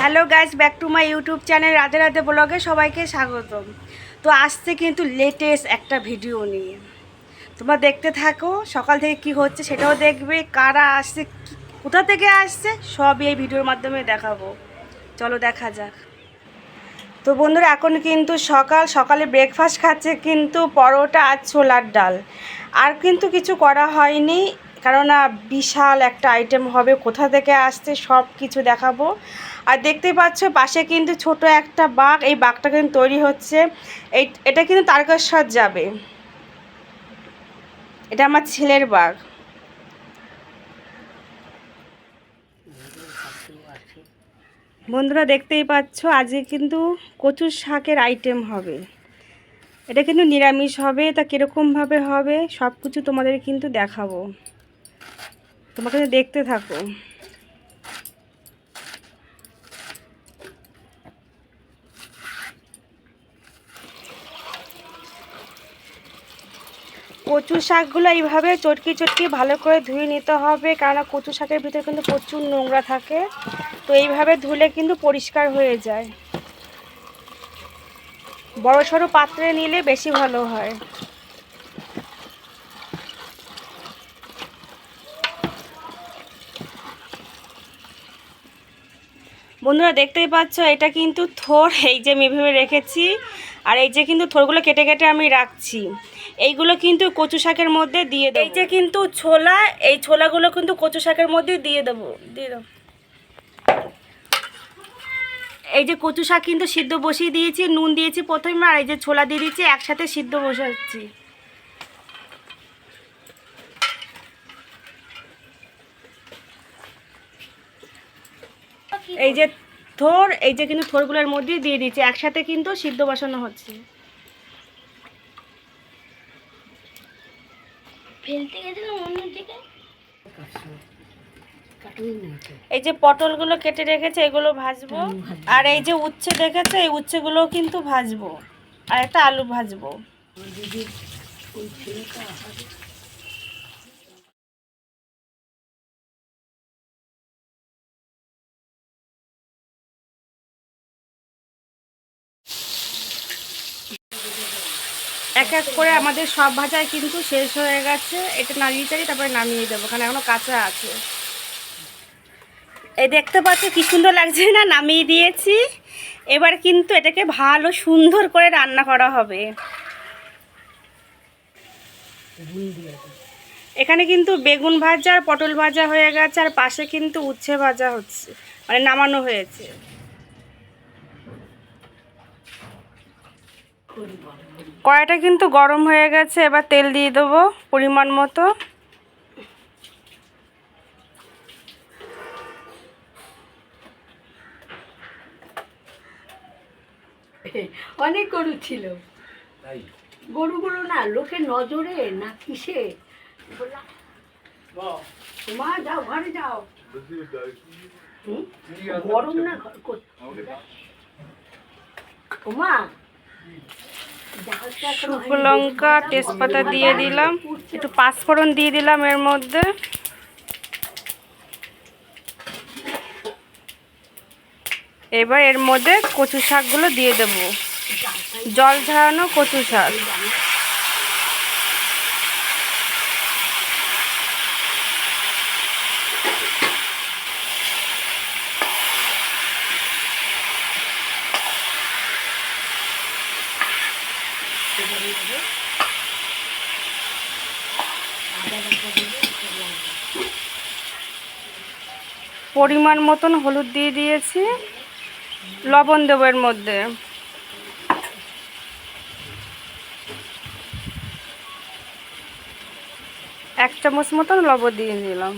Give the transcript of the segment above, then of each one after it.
Hello guys, back to my YouTube channel Radhe Radhe ব্লগে সবাইকে স্বাগতম। তো আসছে কিন্তু লেটেস্ট একটা ভিডিও নিয়ে, তোমরা দেখতে থাকো। সকাল থেকে কি হচ্ছে সেটাও দেখবে, কারা আসছে, কোথা থেকে আসছে সবই এই ভিডিওর মাধ্যমে দেখাবো। চলো দেখা যাক। তো বন্ধুরা, এখন কিন্তু সকালে ব্রেকফাস্ট খাচ্ছে কিন্তু পরোটা আর ছোলার ডাল, আর কিন্তু কিছু করা হয়নি, কেননা বিশাল একটা আইটেম হবে। কোথা থেকে আসছে সব কিছু দেখাবো। আর দেখতেই পাচ্ছ পাশে কিন্তু ছোট একটা বাঘ, এই বাঘটা কিন্তু তৈরি হচ্ছে। এটা কিন্তু তারকেশ্বর যাবে, এটা আমার ছেলের বাঘ। বন্ধুরা দেখতেই পাচ্ছ আজকে কিন্তু কচুর শাকের আইটেম হবে। এটা কিন্তু নিরামিষ হবে, তা কীরকমভাবে হবে সব কিছু তোমাদের কিন্তু দেখাবো, তোমাকে দেখতে থাকো। কচু শাকগুলো এইভাবে চটকি চটকি ভালো করে ধুয়ে নিতে হবে, কারণ কচু শাকের ভিতরে কিন্তু প্রচুর নোংরা থাকে। তো এইভাবে ধুলে কিন্তু পরিষ্কার হয়ে যায়। বড় সড়ো পাত্রে নিলে বেশি ভালো হয়। বন্ধুরা দেখতেই পাচ্ছ এটা কিন্তু থোড়, এই যে আমি এভাবে রেখেছি, আর এই যে কিন্তু থোড়গুলো কেটে কেটে আমি রাখছি। এইগুলো কিন্তু কচু শাকের মধ্যে দিয়ে দেবো। এই যে কিন্তু ছোলা, এই ছোলাগুলো কিন্তু কচু শাকের মধ্যে দিয়ে দেবো। এই যে কচু শাক কিন্তু সিদ্ধ বসিয়ে দিয়েছি, নুন দিয়েছি প্রথমে, আর এই যে ছোলা দিয়ে দিয়েছি, একসাথে সিদ্ধ বসাচ্ছি। এই যে থোড়, এই যে কিন্তু থোড়গুলোর মধ্যে দিয়ে দিয়েছি, একসাথে কিন্তু সিদ্ধ বসানো হচ্ছে। এই যে পটলগুলো কেটে রেখেছে এগুলো ভাজবো, আর এই যে উচ্ছে দেখেছে এই উচ্ছেগুলোও কিন্তু ভাজবো, আর একটা আলু ভাজবো। এক এক করে আমাদের সব ভাজাই কিন্তু শেষ হয়ে গেছে। এটা নাড়িয়ে চাড়িয়ে তারপরে নামিয়ে দেবো, কারণ এখনো কাঁচা আছে। এই দেখতে পাচ্ছ কি সুন্দর লাগছে না, নামিয়ে দিয়েছি। এবার কিন্তু এটাকে ভালো সুন্দর করে রান্না করা হবে। এখানে কিন্তু বেগুন ভাজা আর পটল ভাজা হয়ে গেছে, আর পাশে কিন্তু উচ্ছে ভাজা হচ্ছে, মানে নামানো হয়েছে। কড়াইটা কিন্তু গরম হয়ে গেছে, এবার তেল দিয়ে দেবো পরিমাণ মতো। অনেক গরু ছিল, গরুগুলো না লোকের নজরে না কিসে বললাম মা যাও ঘরে যাও, গরম না মা। শুকনো লঙ্কা তেজপাতা দিয়ে দিলাম, একটু পাঁচফোড়ন দিয়ে দিলাম এর মধ্যে। এবার এর মধ্যে কচু শাকগুলো দিয়ে দেব, জল ঝরানো কচু শাক। পরিমাণ মতন হলুদ দিয়ে দিয়েছি, লবণ দেবো এর মধ্যে। এক চামচ মতন লবণ দিয়ে দিলাম।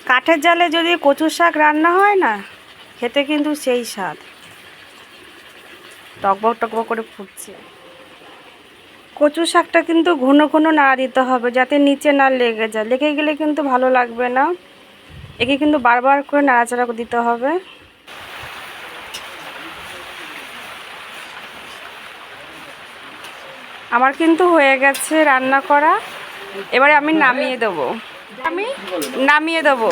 কাঠের জালে যদি কচু শাক রান্না হয় না, খেতে কিন্তু সেই স্বাদ, টকবক টকবক করে ফুটছে। কচু শাকটা কিন্তু ঘন ঘন নাড়া দিতে হবে, যাতে নিচে না লেগে যায়, লেগে গেলে কিন্তু ভালো লাগবে না। একে কিন্তু বারবার করে নাড়াচাড়া দিতে হবে। আমার কিন্তু হয়ে গেছে রান্না করা, এবারে আমি নামিয়ে দেবো। আমি নামিয়ে দেবো।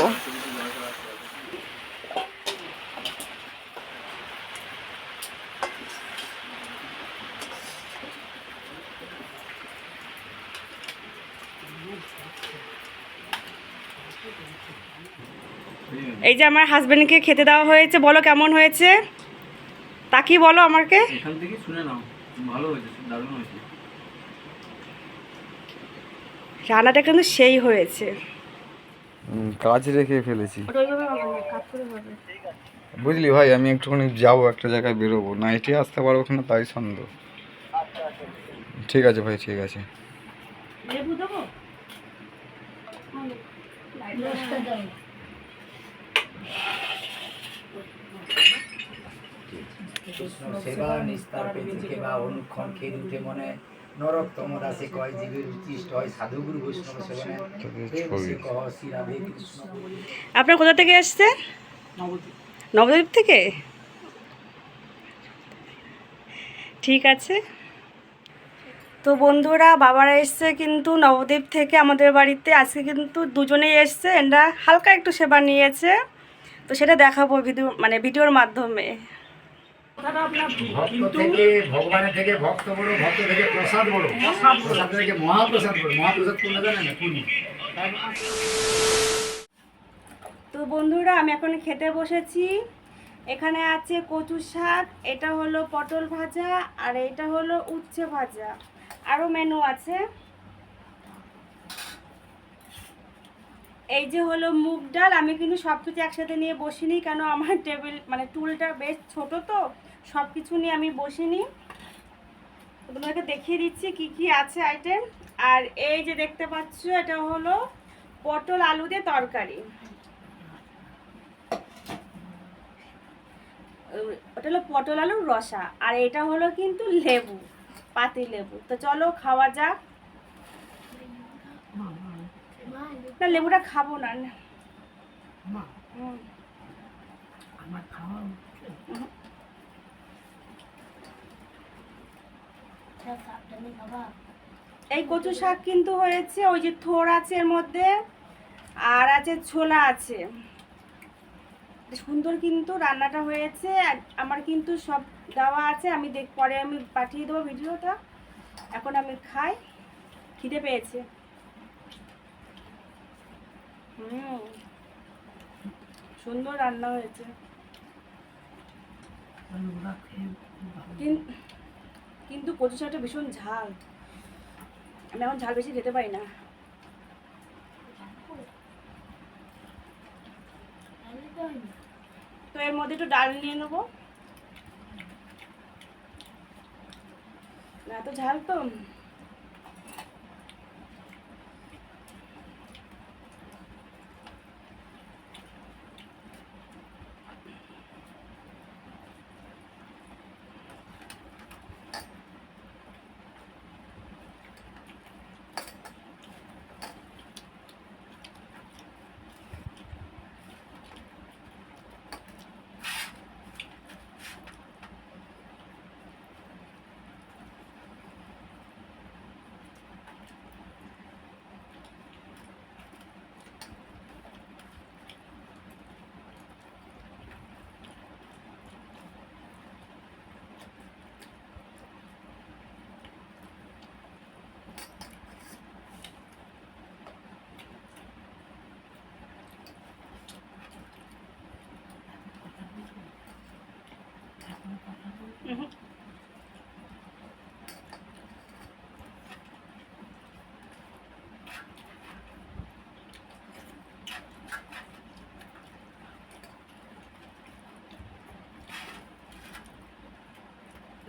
এই যে আমার হাজবেন্ডকে খেতে দেওয়া হয়েছে, বলো কেমন হয়েছে, তা কি বলো আমাকে। এখান থেকে শুনে নাও, ভালো হয়েছে, দারুণ হয়েছে। রান্নাটা কিন্তু সেই হয়েছে। কাজ রেখে ফেলেছি, বুঝলি ভাই। আমি একটুখানি যাবো, একটা জায়গায় বেরোবো, নাইটে আসতে পারবো কিনা তাই সন্দেহ। ঠিক আছে ভাই, ঠিক আছে। লেবু দেবো? রসটা দাও। সেবা নিস্তার পেতে বা অনুক্ষণ খেয়ে উঠে মনে নরোত্তম দাসে কয় জীবের উচ্ছিষ্ট হয় সাধুগুরু বৈষ্ণব সেবনে কহ শ্রী রাধে কৃষ্ণ। আপনার কোথা থেকে এসছে? নবদ্বীপ থেকে। ঠিক আছে। তো বন্ধুরা, বাবারা এসছে কিন্তু নবদ্বীপ থেকে আমাদের বাড়িতে। আজকে কিন্তু দুজনেই এসছে, এরা হালকা একটু সেবা নিয়েছে, তো সেটা দেখাবো ভিডিওর মাধ্যমে। ভক্ত থেকে ভগবানের থেকে ভক্ত বড়, ভক্ত থেকে প্রসাদ বড়, প্রসাদ থেকে মহাপ্রসাদ বড়। মহাপ্রসাদ কোনটা জানেন না? পুণ্য। তো বন্ধুরা, আমি এখন খেতে বসেছি। এখানে আছে কচু শাক, এটা হলো পটল ভাজা, আর এটা হলো উচ্ছে ভাজা, আরও মেনু আছে। এই যে হলো মুগ ডাল। আমি কিন্তু সব কিছু একসাথে নিয়ে বসিনি, কেন আমার টেবিল টুলটা বেশ ছোট, তো সব কিছু নিয়ে আমি বসিনি। তোমাদেরকে দেখিয়ে দিচ্ছি কি কি আছে আইটেম। আর এই যে দেখতে পাচ্ছ, এটা হলো পটল আলু দিয়ে তরকারি, ওটা হলো পটল আলুর রসা, আর এটা হলো কিন্তু লেবু, পাতি লেবু। তো চলো খাওয়া যাক। না, লেবুটা খাবো না। আমার খাওয়া এই কচু শাক কিন্তু হয়েছে, ওই যে থোড় আছে এর মধ্যে, আর আছে ছোলা আছে। সুন্দর কিন্তু রান্নাটা হয়েছে। আর আমার কিন্তু সব দেওয়া আছে, আমি পরে আমি পাঠিয়ে দেবো ভিডিওটা। এখন আমি খাই, খিদে পেয়েছে। সুন্দর রান্না হয়েছে। কিন্তু কচু শাকটা ভীষণ ঝাল, আমি এখন ঝাল বেশি খেতে পারি না। তো এর মধ্যে একটু ডাল নিয়ে নেবো, এত ঝাল তো।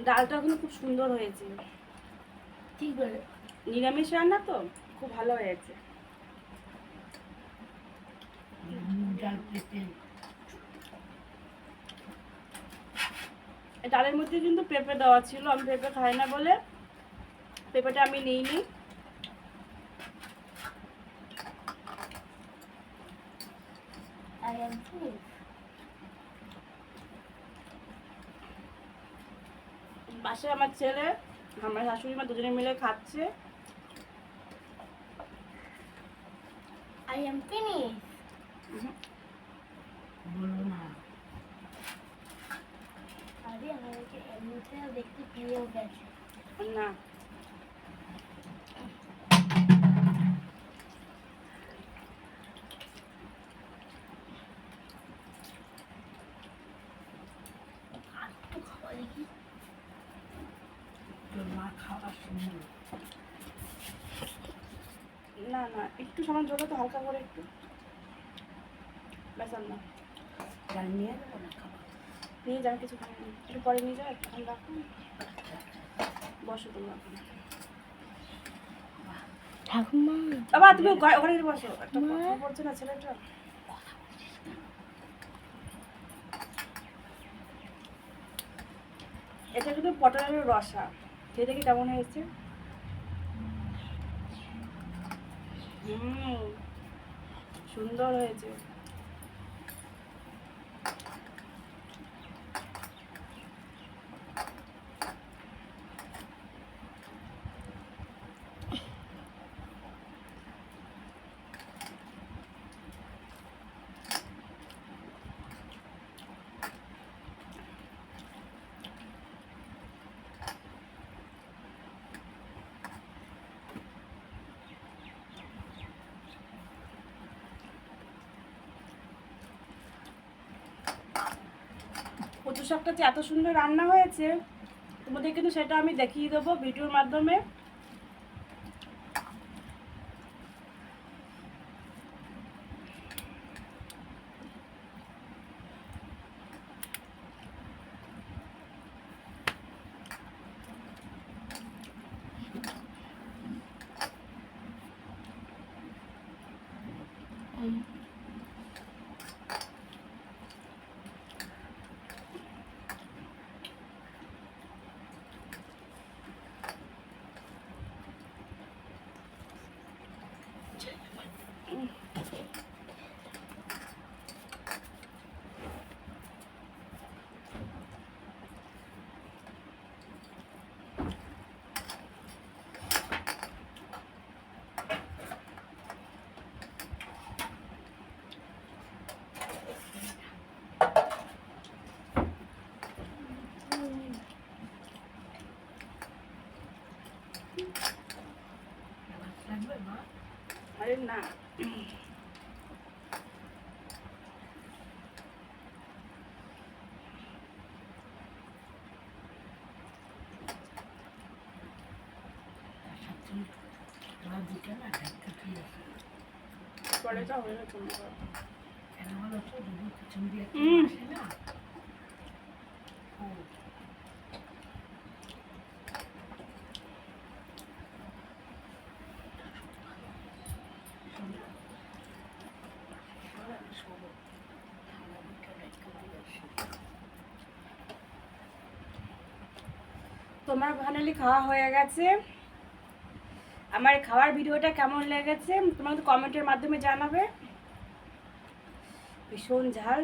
ডালটা কিন্তু খুব সুন্দর হয়েছে, ঠিক বলে। নিরামিষ রান্না তো খুব ভালো হয়েছে। ডাল পেঁপে ডালের মধ্যে কিন্তু পেঁপে দেওয়া ছিল, আমি পেঁপে খাই না বলে পেঁপেটা আমি নিইনি। বাসায় আমার ছেলে আমার শাশুড়ি মা দুজনে মিলে খাচ্ছে। I am finished. বলো না আরে আমাকে এমনিতেও দেখতে পেয়েও গেছে। না আর একটু খাওয়া দেখি। তোর মা খাওয়া শুনলো না না একটু সামান জোরে তো হালকা করে একটু ব্যাস আর না চাল নিয়ে যাবো না খাবার নিয়ে যান কিছু খাই একটু পরে নিয়ে যাও এখন রাখুন বসো তুমি এখন ঠাকুমা বাবা তুমি ওখানে গিয়ে বসো একটা কথা বলছে না ছেলেটা এটা কিন্তু পটলের রসা খেয়ে দেখি কেমন হয়েছে সুন্দর হয়েছে কচু শাকটা যে এত সুন্দর রান্না হয়েছে তোমাদের কিন্তু সেটা আমি দেখিয়ে দেবো ভিডিওর মাধ্যমে লাগবে মা আরে না তোরা দুটো না একটা কি আছে পরে যা হয়ে গেছে কেন বলো তো যদি পিছন দিয়ে আসে না ও তোমার ফাইনালি খাওয়া হয়ে গেছে আমার খাওয়ার ভিডিওটা কেমন লেগেছে তোমাকে কমেন্টের মাধ্যমে জানাবে ভীষণ ঝাল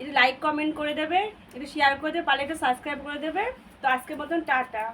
একটু লাইক কমেন্ট করে দেবে একটু শেয়ার করে দেবে পারলে একটু সাবস্ক্রাইব করে দেবে তো আজকের মতন টাটা